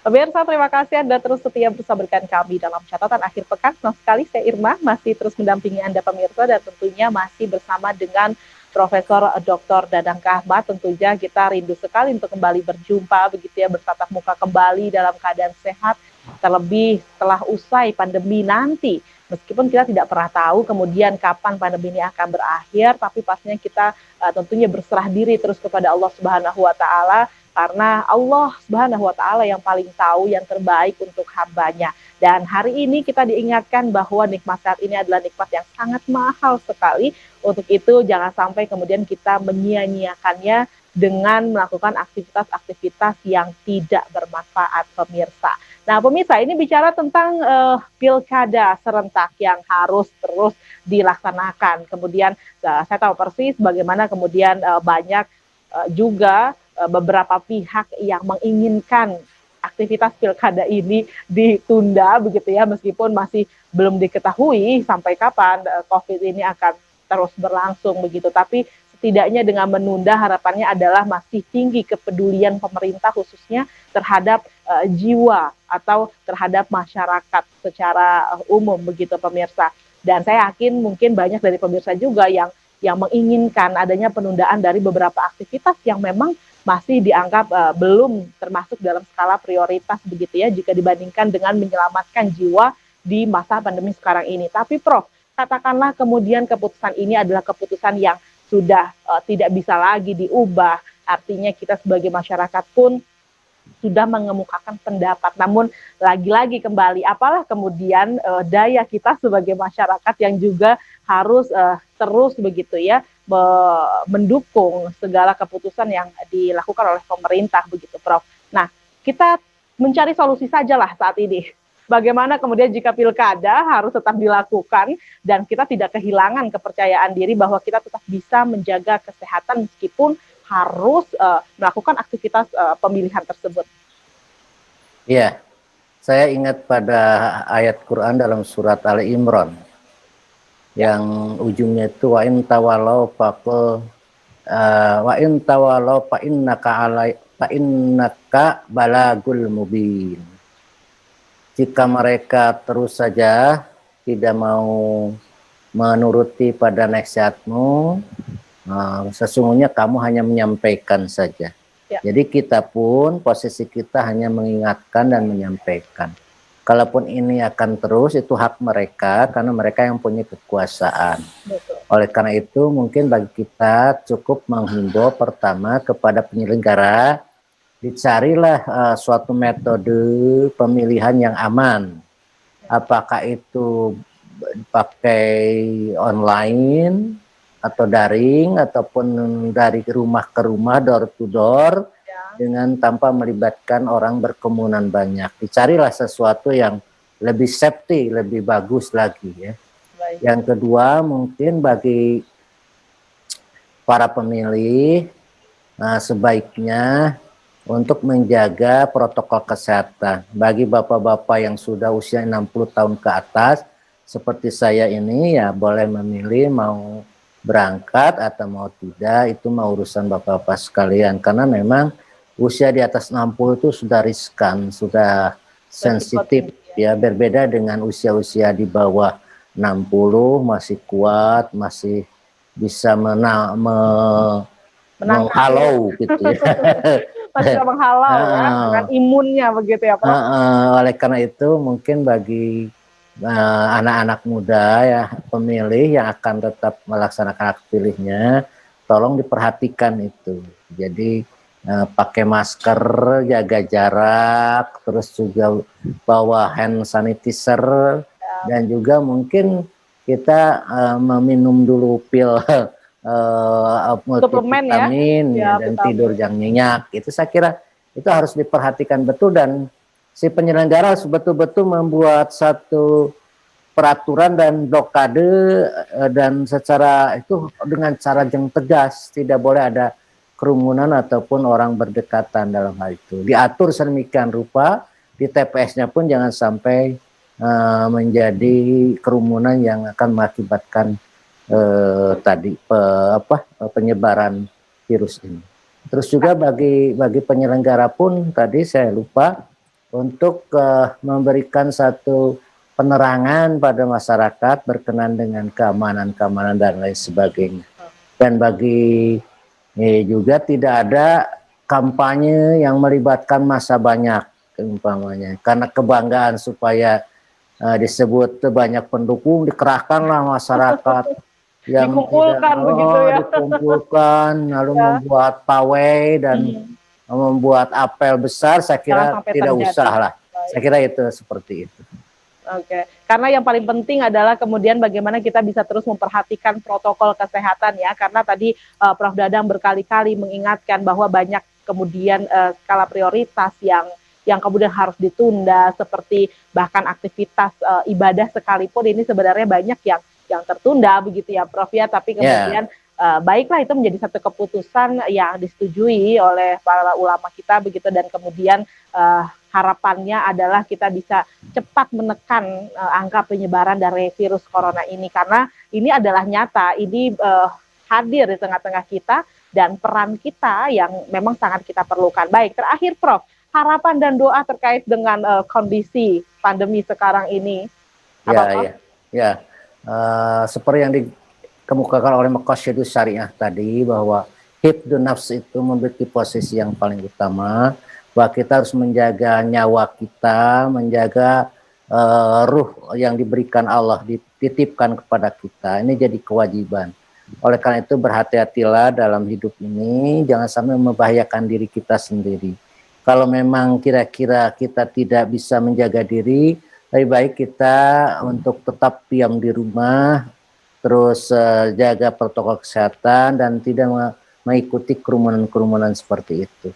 Pemirsa, terima kasih Anda terus setia bersama kami dalam catatan akhir pekan. Senang sekali saya Irma masih terus mendampingi Anda pemirsa dan tentunya masih bersama dengan Profesor Dr. Dadang Kahmat. Tentunya kita rindu sekali untuk kembali berjumpa begitu ya, bertatap muka kembali dalam keadaan sehat, terlebih setelah usai pandemi nanti. Meskipun kita tidak pernah tahu kemudian kapan pandemi ini akan berakhir, tapi pastinya kita tentunya berserah diri terus kepada Allah Subhanahu wa taala, karena Allah Subhanahu wa taala yang paling tahu yang terbaik untuk hambanya. Dan hari ini kita diingatkan bahwa nikmat sehat ini adalah nikmat yang sangat mahal sekali. Untuk itu jangan sampai kemudian kita menyia-nyiakannya dengan melakukan aktivitas-aktivitas yang tidak bermanfaat, pemirsa. Nah, pemirsa, ini bicara tentang pilkada serentak yang harus terus dilaksanakan. Kemudian saya tahu persis bagaimana kemudian banyak juga beberapa pihak yang menginginkan aktivitas pilkada ini ditunda begitu ya, meskipun masih belum diketahui sampai kapan COVID ini akan terus berlangsung begitu. Tapi setidaknya dengan menunda harapannya adalah masih tinggi kepedulian pemerintah khususnya terhadap jiwa atau terhadap masyarakat secara umum begitu, pemirsa. Dan saya yakin mungkin banyak dari pemirsa juga yang menginginkan adanya penundaan dari beberapa aktivitas yang memang masih dianggap belum termasuk dalam skala prioritas begitu ya, jika dibandingkan dengan menyelamatkan jiwa di masa pandemi sekarang ini. Tapi Prof, katakanlah kemudian keputusan ini adalah keputusan yang sudah tidak bisa lagi diubah, artinya kita sebagai masyarakat pun sudah mengemukakan pendapat. Namun lagi-lagi kembali, apalah kemudian daya kita sebagai masyarakat yang juga harus terus begitu ya mendukung segala keputusan yang dilakukan oleh pemerintah begitu, Prof. Nah, kita mencari solusi sajalah saat ini. Bagaimana kemudian jika pilkada harus tetap dilakukan dan kita tidak kehilangan kepercayaan diri bahwa kita tetap bisa menjaga kesehatan meskipun harus melakukan aktivitas pemilihan tersebut. Ya, saya ingat pada ayat Quran dalam surat Ali Imran yang ujungnya itu wa in tawalau faqul wa in tawalau fa innaka balagul mubin. Jika mereka terus saja tidak mau menuruti pada nasihatmu, sesungguhnya kamu hanya menyampaikan saja. Ya. Jadi kita pun posisi kita hanya mengingatkan dan menyampaikan. Kalaupun ini akan terus, itu hak mereka karena mereka yang punya kekuasaan. Betul. Oleh karena itu mungkin bagi kita cukup menghimbau pertama kepada penyelenggara, dicarilah suatu metode pemilihan yang aman. Apakah itu pakai online atau daring ataupun dari rumah ke rumah, door to door, dengan tanpa melibatkan orang berkerumunan banyak. Dicarilah sesuatu yang lebih safety, lebih bagus lagi ya. Baik. Yang kedua mungkin bagi para pemilih sebaiknya untuk menjaga protokol kesehatan. Bagi bapak-bapak yang sudah usia 60 tahun ke atas seperti saya ini ya boleh memilih mau berangkat atau mau tidak, itu mau urusan bapak-bapak sekalian karena memang usia di atas 60 itu sudah riskan, sudah sensitif ya, berbeda dengan usia-usia di bawah 60 masih kuat, masih bisa menghalau gitu ya. Masih menghalau ya, dengan imunnya begitu ya, Pak. Oleh karena itu mungkin bagi anak-anak muda ya pemilih yang akan tetap melaksanakan hak pilihnya, tolong diperhatikan itu. Jadi pakai masker, jaga jarak, terus juga bawa hand sanitizer, dan juga mungkin kita meminum dulu pil multivitamin ya, dan tidur yang nyenyak. Itu saya kira itu harus diperhatikan betul dan si penyelenggara harus betul-betul membuat satu peraturan dan blokade dan secara itu dengan cara yang tegas, tidak boleh ada kerumunan ataupun orang berdekatan dalam hal itu. Diatur sedemikian rupa, di TPS-nya pun jangan sampai menjadi kerumunan yang akan mengakibatkan penyebaran virus ini. Terus juga bagi penyelenggara pun tadi saya lupa untuk memberikan satu penerangan pada masyarakat berkenan dengan keamanan dan lain sebagainya. Dan bagi juga tidak ada kampanye yang melibatkan massa banyak umpamanya, karena kebanggaan supaya disebut banyak pendukung, dikerahkanlah masyarakat yang dikumpulkan begitu ya. dikumpulkan lalu Ya. membuat pawai dan membuat apel besar. Saya kira tidak usah lah. Saya kira itu seperti itu. Oke, karena yang paling penting adalah kemudian bagaimana kita bisa terus memperhatikan protokol kesehatan ya, karena tadi Prof. Dadang berkali-kali mengingatkan bahwa banyak kemudian skala prioritas yang kemudian harus ditunda, seperti bahkan aktivitas ibadah sekalipun ini sebenarnya banyak yang tertunda begitu ya Prof ya, tapi kemudian baiklah itu menjadi satu keputusan yang disetujui oleh para ulama kita begitu, dan kemudian harapannya adalah kita bisa cepat menekan angka penyebaran dari virus corona ini, karena ini adalah nyata, ini hadir di tengah-tengah kita dan peran kita yang memang sangat kita perlukan. Baik, terakhir Prof, harapan dan doa terkait dengan kondisi pandemi sekarang ini. Seperti yang dikemukakan oleh Maqasidus Syariah tadi, bahwa hifdzun nafs itu memiliki posisi yang paling utama, bahwa kita harus menjaga nyawa kita, menjaga ruh yang diberikan Allah, dititipkan kepada kita. Ini jadi kewajiban. Oleh karena itu berhati-hatilah dalam hidup ini, jangan sampai membahayakan diri kita sendiri. Kalau memang kira-kira kita tidak bisa menjaga diri, lebih baik kita untuk tetap diam di rumah, terus jaga protokol kesehatan dan tidak mengikuti kerumunan-kerumunan seperti itu.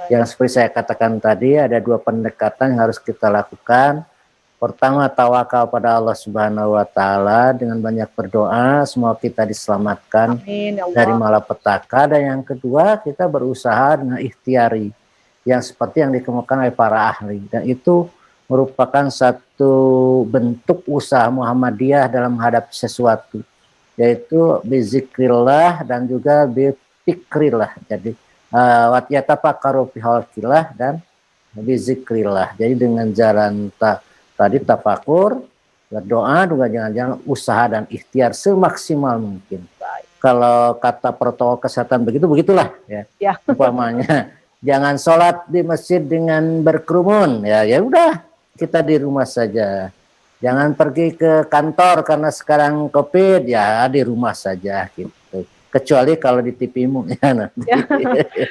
Yang seperti saya katakan tadi, ada dua pendekatan yang harus kita lakukan. Pertama, tawakal pada Allah Subhanahu wa Ta'ala dengan banyak berdoa, semoga kita diselamatkan dari malapetaka. Dan yang kedua, kita berusaha dengan ikhtiari, yang seperti yang dikemukakan oleh para ahli. Dan itu merupakan satu bentuk usaha Muhammadiyah dalam menghadapi sesuatu, yaitu bizikrillah dan juga bifikrillah. Jadi watiyatafakkaru fi khalqillah dan bizikrillah. Jadi dengan jalan tadi tafakur, berdoa, juga jangan usaha dan ikhtiar semaksimal mungkin. Kalau kata protokol kesehatan begitulah ya. Umpamanya jangan sholat di masjid dengan berkerumun, ya udah kita di rumah saja. Jangan pergi ke kantor karena sekarang COVID, ya di rumah saja gitu. Kecuali kalau di TV-mu ya nanti.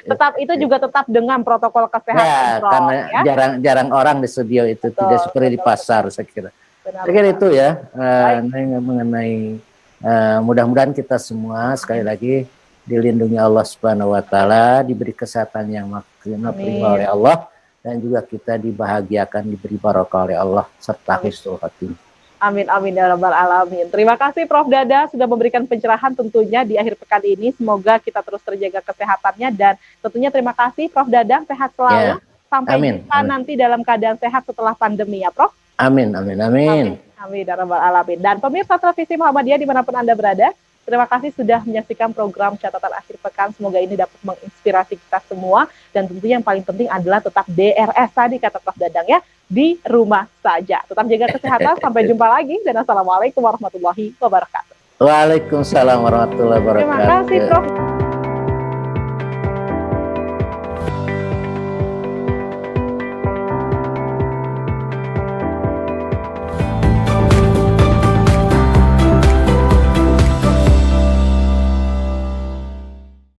Tetap itu juga tetap dengan protokol kesehatan. Karena jarang orang di studio itu, tidak seperti di pasar saya kira. Saya kira itu ya mengenai mudah-mudahan kita semua sekali lagi dilindungi Allah Subhanahu wa Ta'ala, diberi kesehatan yang maksimal oleh Allah, dan juga kita dibahagiakan, diberi barokah oleh Allah serta husnul khatimah. Amin amin ya rabbal alamin. Terima kasih Prof Dada sudah memberikan pencerahan tentunya di akhir pekan ini. Semoga kita terus terjaga kesehatannya, dan tentunya terima kasih Prof Dada, sehat selalu. Sampai jumpa nanti dalam keadaan sehat setelah pandemi ya Prof. Amin amin amin. Amin ya rabbal alamin. Dan pemirsa televisi Muhammadiyah dimanapun Anda berada, terima kasih sudah menyaksikan program Catatan Akhir Pekan. Semoga ini dapat menginspirasi kita semua, dan tentunya yang paling penting adalah tetap DRS tadi kata Prof Dadang ya, di rumah saja. Tetap jaga kesehatan. Sampai jumpa lagi, dan assalamualaikum warahmatullahi wabarakatuh. Waalaikumsalam warahmatullahi wabarakatuh. Terima kasih Prof.